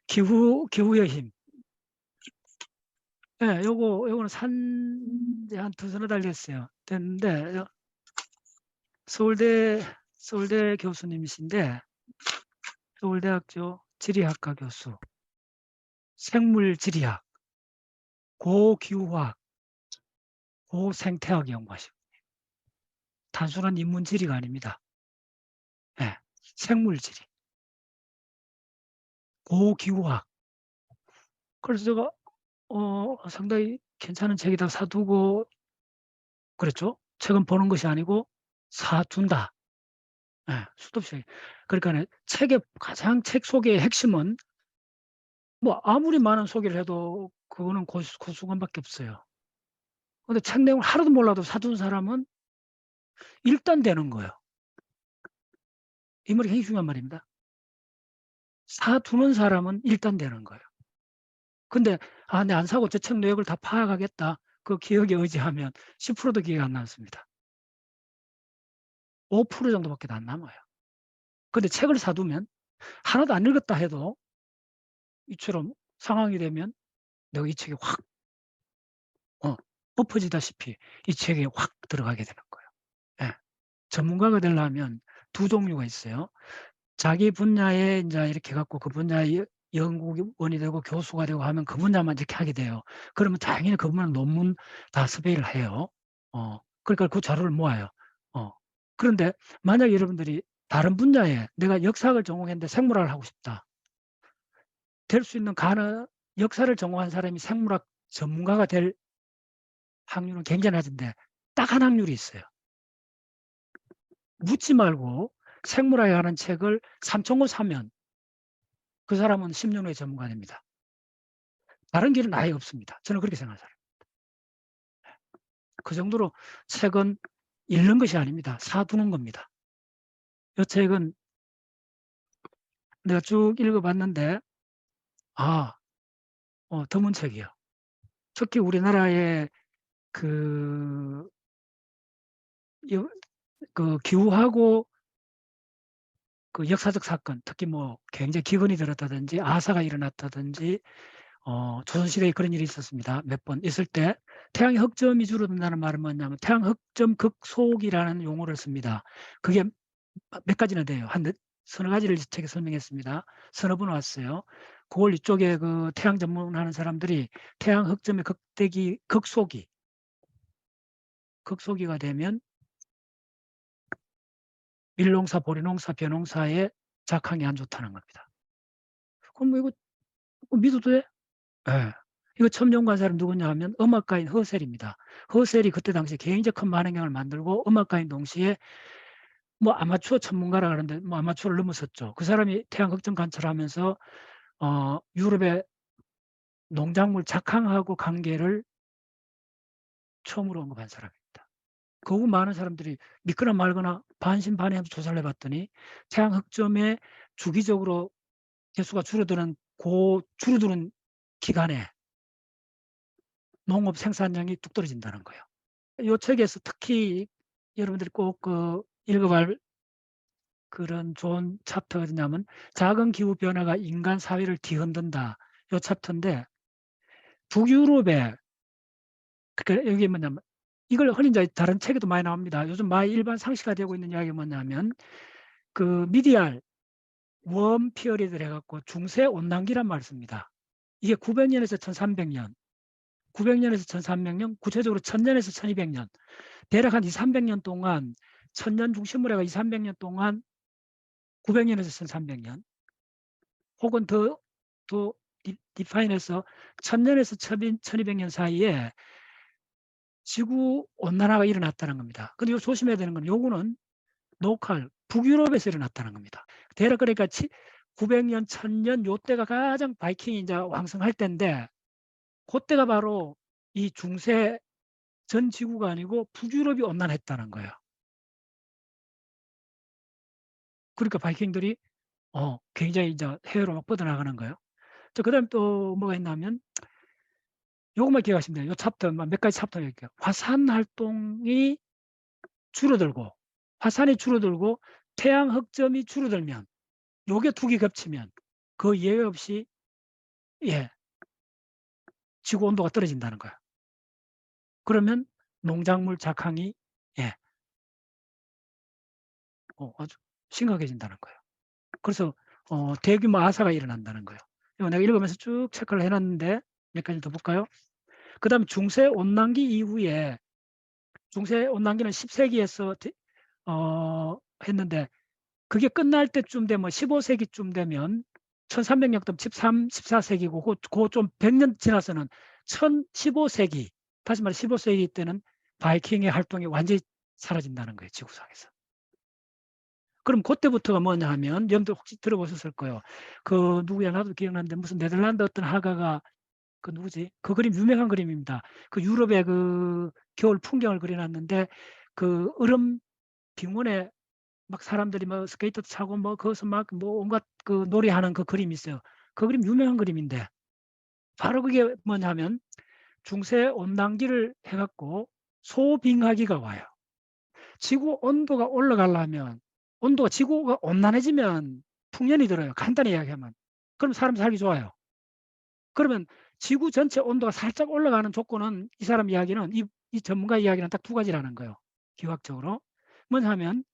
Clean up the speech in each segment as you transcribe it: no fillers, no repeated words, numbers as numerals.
기후의 힘. 예, 요거는 이제 한 두서너 달 됐는데, 서울대 교수님이신데, 서울대학교 지리학과 교수, 생물지리학, 고기후학, 고생태학 연구하시고, 단순한 인문지리가 아닙니다. 예, 생물지리, 고기후학. 그래서 제가 상당히 괜찮은 책이다 사두고 그랬죠. 책은 보는 것이 아니고 사둔다. 예, 수도 없이. 그러니까 책의 가장 책 소개의 핵심은 뭐 아무리 많은 소개를 해도 그거는 고수관밖에 없어요. 근데 책 내용을 하나도 몰라도 사둔 사람은 일단 되는 거예요. 이 말이 굉장히 중요한 말입니다. 사두는 사람은 일단 되는 거예요. 근데 내 안 사고 저 책 내역을 다 파악하겠다. 그 기억에 의지하면 10%도 기억이 안 남습니다. 5% 정도밖에 안 남아요. 근데 책을 사두면 하나도 안 읽었다 해도 이처럼 상황이 되면 내가 이 책에 확 엎어지다시피 이 책에 확 들어가게 되는 거예요. 예. 전문가가 되려면 두 종류가 있어요. 자기 분야에 인제 이렇게 해 갖고 그 분야의 연구원이 되고 교수가 되고 하면 그 분야만 이렇게 하게 돼요. 그러면 당연히 그 분야 논문 다 섭외를 해요. 그러니까 그 자료를 모아요. 그런데 만약에 여러분들이 다른 분야에 내가 역사학을 전공했는데 생물학을 하고 싶다. 될 수 있는 역사를 전공한 사람이 생물학 전문가가 될 확률은 굉장히 낮은데 딱 한 확률이 있어요. 묻지 말고 생물학에 관한 책을 3,000권 사면 그 사람은 10년 후에 전문가 됩니다. 다른 길은 아예 없습니다. 저는 그렇게 생각하는 사람입니다. 그 정도로 책은 읽는 것이 아닙니다. 사두는 겁니다. 이 책은 내가 쭉 읽어봤는데 드문 책이에요. 특히 우리나라의 그 기후하고 그 역사적 사건, 특히 뭐 굉장히 기근이 들었다든지 아사가 일어났다든지 조선시대에 그런 일이 있었습니다. 몇 번 있을 때 태양의 흑점이 줄어든다는 말은 뭐냐면 태양 흑점 극속이라는 용어를 씁니다. 그게 몇 가지나 돼요. 한 서너 가지를 책에 설명했습니다. 서너 번 왔어요. 그걸 이쪽에 그 태양 전문하는 사람들이 태양 흑점의 극소기가 되면 밀농사, 보리농사, 벼농사에 작황이 안 좋다는 겁니다. 그럼 뭐 이거 믿어도 돼? 예. 이거 처음 연구한 사람이 누구냐 하면 음악가인 허셀입니다. 허셀이 그때 당시에 굉장히 큰 만행경을 만들고 음악가인 동시에 뭐 아마추어 전문가라 그러는데 뭐 아마추어를 넘어섰죠. 그 사람이 태양 흑점 관찰하면서 유럽의 농작물 작황하고 관계를 처음으로 언급한 사람입니다. 그 후 많은 사람들이 믿거나 말거나 반신반의하면서 조사를 해봤더니 태양 흑점에 주기적으로 개수가 줄어드는 기간에 농업 생산량이 뚝 떨어진다는 거예요. 이 책에서 특히 여러분들이 꼭 읽어볼 그런 좋은 챕터가 어디냐면 작은 기후 변화가 인간 사회를 뒤흔든다. 이 챕터인데 북유럽에 그러니까 여기 뭐냐면 이걸 흔히 이제 다른 책에도 많이 나옵니다. 요즘 많이 일반 상식화 되고 있는 이야기가 뭐냐면 그 미디알 웜 피어리드를 해갖고 중세 온난기란 말을 씁니다. 이게 900년에서 1300년, 900년에서 1300년, 구체적으로 1000년에서 1200년, 대략 한 200~300년 동안 1000년 중심으로 해가 200~300년 동안 900년에서 1300년 혹은 더 디파인해서 1000년에서 1200년 사이에 지구 온난화가 일어났다는 겁니다. 근데 조심해야 되는 건 요거는 로컬 북유럽에서 일어났다는 겁니다. 대략 그러니까 900년, 1000년 요때가 가장 바이킹이 이제 왕성할 때인데 그때가 바로 이 중세 전 지구가 아니고 북유럽이 온난했다는 거예요. 그러니까 바이킹들이 굉장히 이제 해외로 막 뻗어나가는 거예요. 그다음에 또 뭐가 있냐면 요것만 기억하시면 돼요. 요 챕터 몇 가지 챕터 얘기해요. 화산 활동이 줄어들고 화산이 줄어들고 태양 흑점이 줄어들면 요게 두 개 겹치면 그 예외 없이 예, 지구 온도가 떨어진다는 거예요. 그러면 농작물 작황이 예, 아주 심각해진다는 거예요. 그래서 대규모 아사가 일어난다는 거예요. 이거 내가 읽으면서 쭉 체크를 해놨는데 몇 가지 더 볼까요? 그 다음에 중세 온난기 이후에 중세 온난기는 10세기에서 했는데 그게 끝날 때쯤 되면 15세기쯤 되면 1300년부터 13, 14세기고 그 좀 100년 지나서는 1015세기 다시 말해 15세기 때는 바이킹의 활동이 완전히 사라진다는 거예요. 지구상에서. 그럼 그때부터가 뭐냐 하면 여러분들 혹시 들어보셨을 거예요. 그 누구야 나도 기억나는데 무슨 네덜란드 어떤 화가가 그 누구지? 그 그림 유명한 그림입니다. 그 유럽의 그 겨울 풍경을 그려놨는데 그 얼음 빙원에 막 사람들이 뭐 스케이트 타고 뭐 거기서 막 뭐 온갖 그 놀이하는 그 그림이 있어요. 그 그림 유명한 그림인데 바로 그게 뭐냐면 중세 온난기를 해갖고 소빙하기가 와요. 지구 온도가 올라가려면 온도가 지구가 온난해지면 풍년이 들어요. 간단히 이야기하면. 그럼 사람 살기 좋아요. 그러면 지구 전체 온도가 살짝 올라가는 조건은 이 사람 이야기는 이 전문가 이야기는 딱 두 가지라는 거예요. 기하학적으로. 뭐냐 하면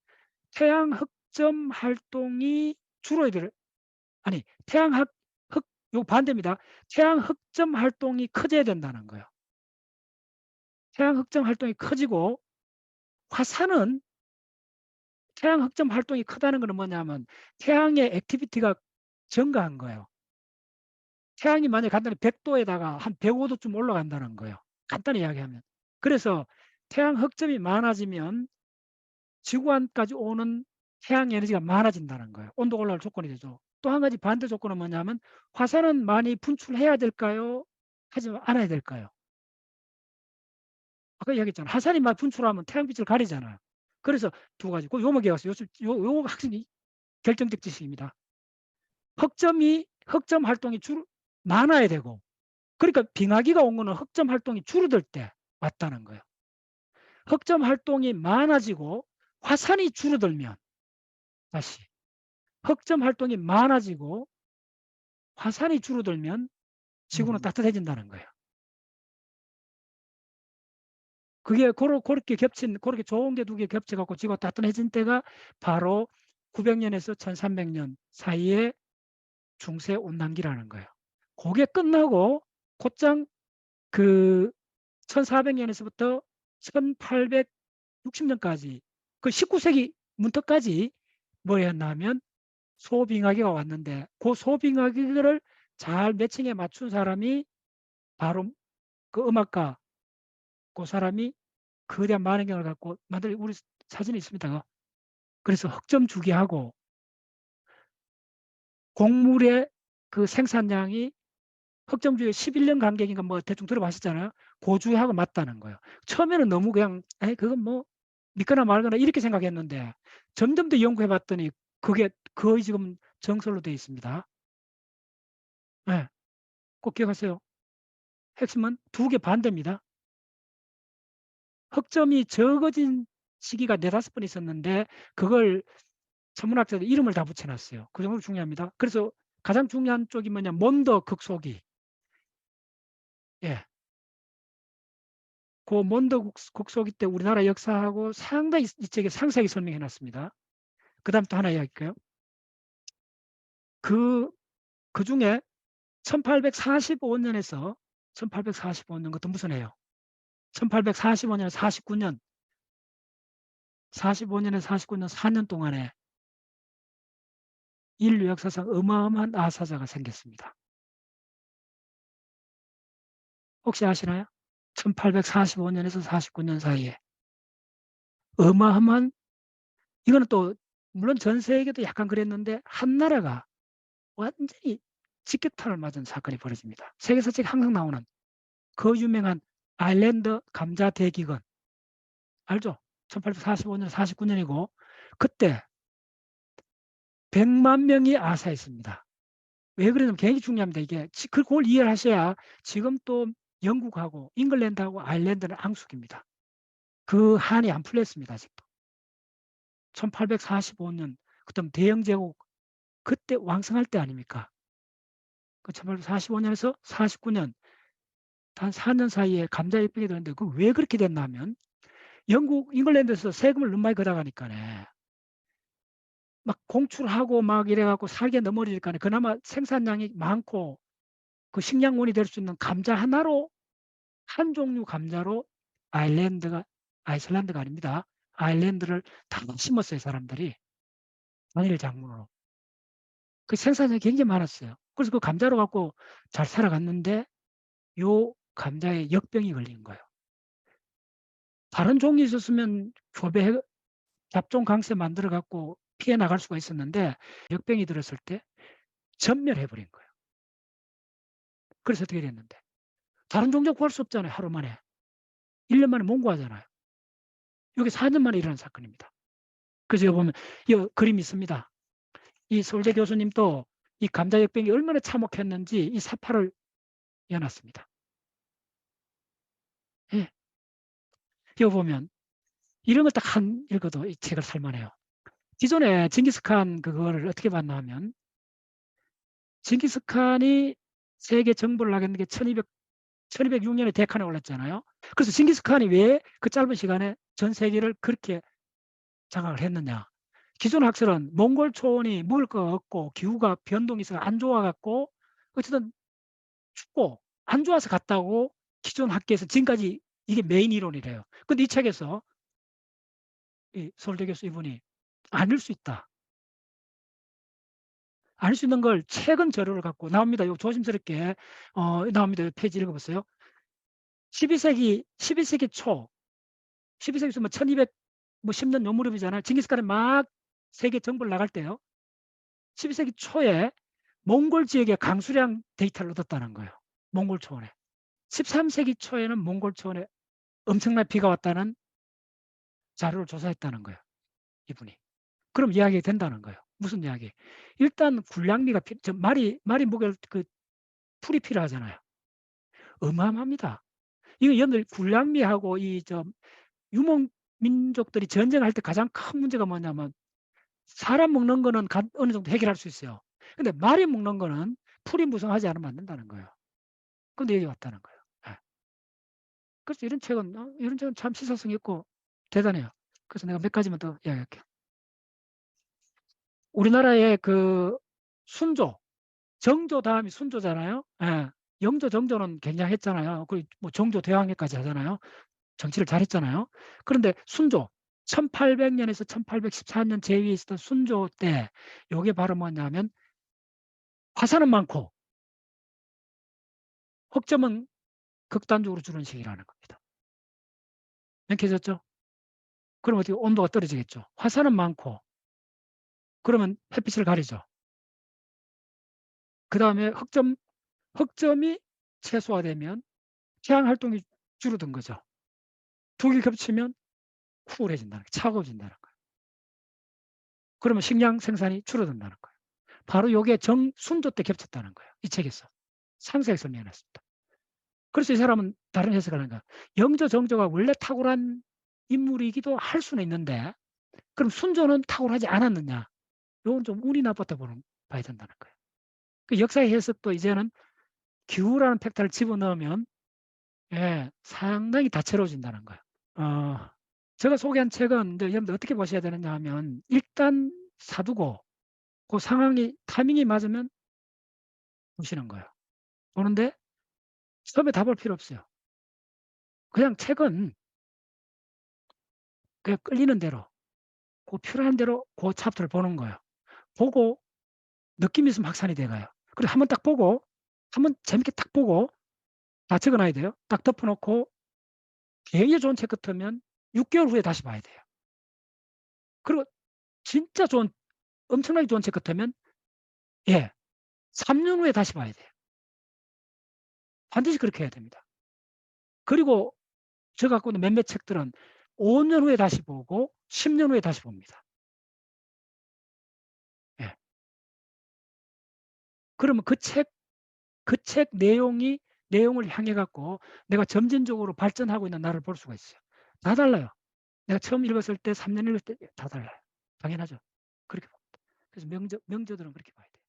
태양 흑점 활동이 줄어야 될 아니 태양 흑 요 반대입니다. 태양 흑점 활동이 커져야 된다는 거예요. 태양 흑점 활동이 커지고 화산은 태양 흑점 활동이 크다는 것은 뭐냐면 태양의 액티비티가 증가한 거예요. 태양이 만약에 간단히 100도에다가 한 105도쯤 올라간다는 거예요. 간단히 이야기하면. 그래서 태양 흑점이 많아지면 지구안까지 오는 태양 에너지가 많아진다는 거예요. 온도가 올라갈 조건이 되죠. 또 한 가지 반대 조건은 뭐냐면 화산은 많이 분출해야 될까요? 하지 않아야 될까요? 아까 이야기했잖아요. 화산이 많이 분출하면 태양빛을 가리잖아요. 그래서 두 가지. 그 요거 기억하세요. 요 확실히 결정적 지식입니다. 흑점 활동이 많아야 되고 그러니까 빙하기가 온 거는 흑점 활동이 줄어들 때 왔다는 거예요. 흑점 활동이 많아지고 화산이 줄어들면 다시 흑점 활동이 많아지고 화산이 줄어들면 지구는 따뜻해진다는 거예요. 그게 그렇게 겹친 그렇게 좋은 게 두 개 겹쳐 갖고 지구가 따뜻해진 때가 바로 900년에서 1300년 사이에 중세 온난기라는 거예요. 그게 끝나고 곧장 그 1400년에서부터 1860년까지 그 19세기 문턱까지 뭐였냐면 소빙하기가 왔는데 그 소빙하기를 잘 매칭에 맞춘 사람이 바로 그 음악가 그 사람이 거대한 만원경을 갖고 만들 우리 사진이 있습니다. 그래서 흑점 주기하고 곡물의 그 생산량이 흑점주의 11년 간격인가 뭐 대충 들어봤었잖아요. 고주하고 맞다는 거예요. 처음에는 너무 그냥 그건 뭐 믿거나 말거나 이렇게 생각했는데 점점 더 연구해 봤더니 그게 거의 지금 정설로 되어 있습니다. 네, 꼭 기억하세요. 핵심은 두 개 반대입니다. 흑점이 적어진 시기가 4~5번 있었는데 그걸 천문학자들 이름을 다 붙여놨어요. 그 정도로 중요합니다. 그래서 가장 중요한 쪽이 뭐냐 몬더 극소기. 예. 그 몬더 극소기 때 우리나라 역사하고 상당히 이 책에 상세하게 설명해 놨습니다. 그 다음 또 하나 이야기할까요? 그 중에 1845년에서 1845년 그것도 무슨 해요? 1845년 49년 45년에 49년 4년 동안에 인류 역사상 어마어마한 아사자가 생겼습니다. 혹시 아시나요? 1845년에서 49년 사이에 어마어마한 이거는 또 물론 전 세계도 약간 그랬는데 한 나라가 완전히 직격탄을 맞은 사건이 벌어집니다. 세계사 책 항상 나오는 그 유명한 아일랜드 감자 대기근 알죠? 1845년 49년이고 그때 100만 명이 아사했습니다. 왜 그러냐면 굉장히 중요합니다. 이게 그걸 이해를 하셔야 지금 또 영국하고 잉글랜드하고 아일랜드는 앙숙입니다. 그 한이 안 풀렸습니다. 아직도. 1845년 그다음 대영제국 그때 왕성할 때 아닙니까? 그 1845년에서 49년 단 4년 사이에 감자 역병이 되는데 그 왜 그렇게 됐나 하면 영국 잉글랜드에서 세금을 너무 많이 걷어가니까네. 막 공출하고 막 이래 갖고 살게 넘어지니까 그나마 생산량이 많고 그 식량원이 될 수 있는 감자 하나로 한 종류 감자로 아이슬란드가 아닙니다. 아일랜드를 다 심었어요, 사람들이. 단일 작물로. 그 생산량이 굉장히 많았어요. 그래서 그 감자로 갖고 잘 살아갔는데 요 감자에 역병이 걸린 거예요. 다른 종이 있었으면 교배 잡종 강세 만들어 갖고 피해 나갈 수가 있었는데 역병이 들었을 때 전멸해 버린 거예요. 그래서 어떻게 됐는데 다른 종족 구할 수 없잖아요. 하루 만에. 1년 만에 몽고하잖아요. 이게 4년 만에 일어난 사건입니다. 그래서 여기 보면 이 그림이 있습니다. 이 서울대 교수님도 이 감자 역병이 얼마나 참혹했는지 이 사파를 이어놨습니다. 예. 여기 보면 이런 걸 딱 한 읽어도 이 책을 살만해요. 기존에 징기스칸 그거를 어떻게 봤나 하면 징기스칸이 세계 정복을 하게 된 게 1206년에 데칸에 올랐잖아요. 그래서 징기스칸이 왜 그 짧은 시간에 전 세계를 그렇게 장악을 했느냐. 기존 학설은 몽골 초원이 먹을 거 없고 기후가 변동이 있어서 안 좋아갖고 어쨌든 춥고 안 좋아서 갔다고 기존 학계에서 지금까지 이게 메인 이론이래요. 근데 이 책에서 이 서울대 교수 이분이 아닐 수 있다. 알 수 있는 걸 최근 자료를 갖고 나옵니다. 이거 조심스럽게 나옵니다. 페이지 읽어보세요. 12세기 초, 12세기 초면 1210년 요 무렵이잖아요. 징기스칸이 막 세계 정복을 나갈 때요. 12세기 초에 몽골 지역의 강수량 데이터를 얻었다는 거예요. 몽골 초원에. 13세기 초에는 몽골 초원에 엄청난 비가 왔다는 자료를 조사했다는 거예요. 이분이. 그럼 이야기가 된다는 거예요. 무슨 이야기? 일단 군량미가 말이 목에 그 풀이 필요하잖아요. 어마어마합니다. 이거 연들 군량미하고 이 유목 민족들이 전쟁할 때 가장 큰 문제가 뭐냐면 사람 먹는 거는 어느 정도 해결할 수 있어요. 근데 말이 먹는 거는 풀이 무성하지 않으면 안 된다는 거예요. 근데 여기 왔다는 거예요. 예. 그래서 이런 책은 참 시사성 있고 대단해요. 그래서 내가 몇 가지만 더 이야기할게요. 우리나라의 그 순조, 정조 다음이 순조잖아요. 예. 영조, 정조는 굉장했잖아요. 뭐 정조 대왕해까지 하잖아요. 정치를 잘했잖아요. 그런데 순조 1800년에서 1814년 제위에 있었던 순조 때 요게 바로 뭐냐면 화산은 많고 흑점은 극단적으로 주는 시기라는 겁니다. 명쾌해졌죠? 그럼 어떻게 온도가 떨어지겠죠. 화산은 많고 그러면 햇빛을 가리죠. 그 다음에 흑점이 최소화되면 태양 활동이 줄어든 거죠. 두 개 겹치면 쿨해진다는 거예요. 차가워진다는 거예요. 그러면 식량 생산이 줄어든다는 거예요. 바로 이게 순조 때 겹쳤다는 거예요. 이 책에서 상세하게 설명해놨습니다. 그래서 이 사람은 다른 해석을 하는 거야. 영조, 정조가 원래 탁월한 인물이기도 할 수는 있는데 그럼 순조는 탁월하지 않았느냐. 이건 좀 운이 나빴다 봐야 된다는 거예요. 그 역사의 해석도 이제는 기후라는 팩터를 집어넣으면 상당히 다채로워진다는 거예요. 제가 소개한 책은 이제 여러분들 어떻게 보셔야 되느냐 하면 일단 사두고 그 상황이 타이밍이 맞으면 보시는 거예요. 보는데 처음에 다 볼 필요 없어요. 그냥 책은 그냥 끌리는 대로 그 필요한 대로 그 챕터를 보는 거예요. 보고 느낌이 있으면 확산이 돼가요. 그리고 한번 딱 보고 한번 재밌게 딱 보고 다 적어놔야 돼요. 딱 덮어놓고 굉장히 좋은 책 같으면 6개월 후에 다시 봐야 돼요. 그리고 진짜 엄청나게 좋은 책 같으면 3년 후에 다시 봐야 돼요. 반드시 그렇게 해야 됩니다. 그리고 저 갖고 있는 몇몇 책들은 5년 후에 다시 보고 10년 후에 다시 봅니다. 예. 그러면 그 책 내용을 향해 갖고 내가 점진적으로 발전하고 있는 나를 볼 수가 있어요. 다 달라요. 내가 처음 읽었을 때, 3년 읽을 때 다 달라요. 당연하죠. 그렇게 봅니다. 그래서 명저들은 그렇게 봐야 돼요.